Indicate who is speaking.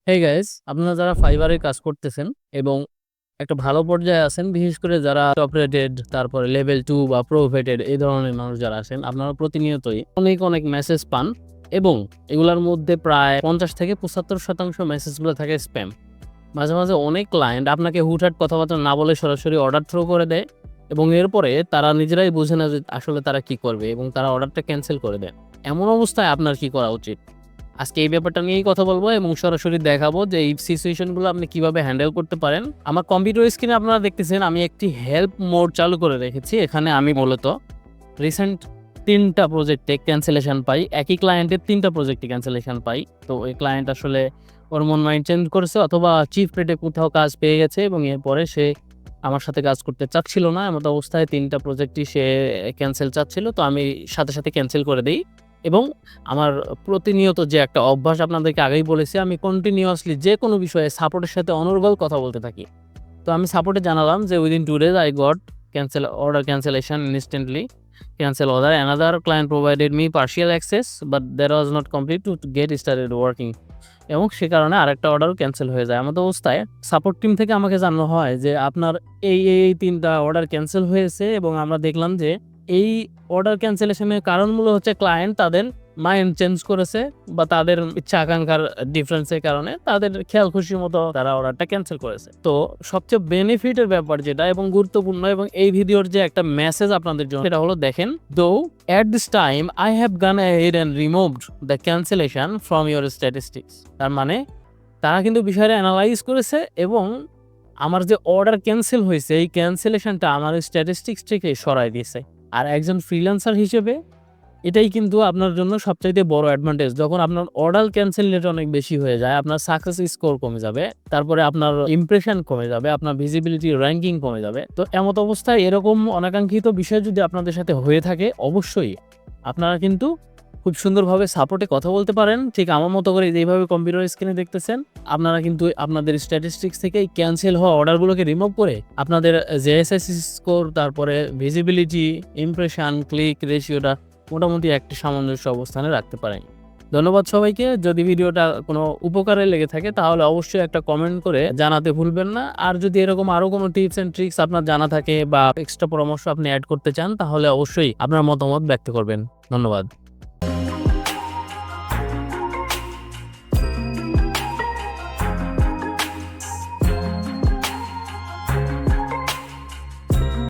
Speaker 1: Hey guys, আপনারা যারা ফাইবারে কাজ করতেছেন এবং একটা ভালো পর্যায়ে আছেন, বিশেষ করে যারা টপ রেটেড, তারপরে লেভেল 2 বা প্রোভেটেড এই ধরনের মানুষ যারা আছেন, আপনারা প্রতিনিয়তই অনেক মেসেজ পান এবং এগুলোর মধ্যে প্রায় 50 থেকে 75% মেসেজগুলো থাকে স্প্যাম। মাঝে অনেক ক্লায়েন্ট আপনাকে হুটহাট কথাবার্তা না বলে সরাসরি অর্ডার থ্রো করে দেয় এবং এরপরে তারা নিজেরাই বুঝে না যে আসলে তারা কি করবে এবং তারা অর্ডারটা ক্যানসেল করে দেয়। এমন অবস্থায় আপনার কি করা উচিত? আজকে এই ব্যাপারটা নিয়েই কথা বলবো এবং সরাসরি দেখাবো যে এই সিচুয়েশনগুলো আপনি কিভাবে হ্যান্ডেল করতে পারেন। আমার কম্পিউটার স্ক্রিনে আপনারা দেখতেছেন আমি একটি হেল্প মোড চালু করে রেখেছি। এখানে আমি মূলত রিসেন্ট ৩ টা প্রজেক্টে ক্যান্সেলেশন পাই। একই ক্লায়েন্টের ৩ টা প্রজেক্টে ক্যান্সেলেশন পাই। তো এই ক্লায়েন্ট আসলে ওর মন মাইন্ড চেঞ্জ করেছে অথবা চিপ রেটে কোথাও কাজ পেয়ে গেছে এবং এরপরে সে আমার সাথে কাজ করতে চাচ্ছিল না। এমত অবস্থায় ৩ টা প্রজেক্টই সে ক্যানসেল চাচ্ছিল। তো আমি সাথে ক্যানসেল করে দেই এবং আমার প্রতিনিয়ত যে একটা অভ্যাস আপনাদেরকে আগেই বলেছি, আমি কন্টিনিউয়াসলি যেকোনো বিষয়ে সাপোর্টের সাথে অনর্গল কথা বলতে থাকি। তো আমি সাপোর্টে জানালাম যে within 2 days I got order cancellation instantly. Cancel order. Another client provided me partial access but that was not complete to get started working. এবং সে কারণে আরেকটা অর্ডারও ক্যানসেল হয়ে যায়। এমত অবস্থায় সাপোর্ট টিম থেকে আমাকে জানানো হয় যে আপনার এই ৩ টা অর্ডার ক্যানসেল হয়েছে এবং আমরা দেখলাম যে এই অর্ডার ক্যানসেলেশনের কারণগুলো হচ্ছে ক্লায়েন্ট তাদের মাইন্ড চেঞ্জ করেছে বা তাদের ইচ্ছা আকাঙ্ক্ষার ডিফারেন্সের কারণে তাদের খেয়াল খুশি মতো তারা অর্ডারটা ক্যানসেল করেছে। তো সবচেয়ে বেনিফিটের ব্যাপার যেটা এবং গুরুত্বপূর্ণ এবং এই ভিডিওর যে একটা মেসেজ আপনাদের জন্য সেটা হলো দেখেন, দো at this time I have gone ahead and removed the cancellation from your statistics. তার মানে তারা কিন্তু বিষয়টা অ্যানালাইজ করেছে এবং আমার যে অর্ডার ক্যানসেল হয়েছে এই ক্যানসেলেশনটা আমার স্ট্যাটিস্টিক্স থেকে সরাই দিয়েছে। আর একজন ফ্রিল্যান্সার হিসেবে এটাই কিন্তু আপনার জন্য সবচাইতে বড় অ্যাডভান্টেজ। যখন আপনার অর্ডার ক্যানসেল রেট অনেক বেশি হয়ে যায়, আপনার সাকসেস স্কোর কমে যাবে, তারপরে আপনার ইমপ্রেশন কমে যাবে, আপনার ভিজিবিলিটি র্যাঙ্কিং কমে যাবে। তো এমত অবস্থায় এরকম অনাকাঙ্ক্ষিত বিষয় যদি আপনাদের সাথে হয়ে থাকে, অবশ্যই আপনারা কিন্তু খুব সুন্দরভাবে সাপোর্টে কথা বলতে পারেন। ঠিক আমার মতো করে যেইভাবে কম্পিউটার স্ক্রিনে দেখতেছেন, আপনারা কিন্তু আপনাদের স্ট্যাটিস্টিক্স থেকে ক্যানসেল হওয়া অর্ডারগুলোকে রিমুভ করে আপনাদের জেএসএস স্কোর, তারপরে ভিজিবিলিটি, ইমপ্রেশন, ক্লিক রেশিওটা মোটামুটি একটি সামঞ্জস্য অবস্থানে রাখতে পারেন। ধন্যবাদ সবাইকে। যদি ভিডিওটা কোনো উপকারে লেগে থাকে তাহলে অবশ্যই একটা কমেন্ট করে জানাতে ভুলবেন না। আর যদি এরকম আরো কোনো টিপস এন্ড ট্রিক্স আপনার জানা থাকে বা এক্সট্রা পরামর্শ আপনি অ্যাড করতে চান তাহলে অবশ্যই আপনার মতামত ব্যক্ত করবেন। ধন্যবাদ।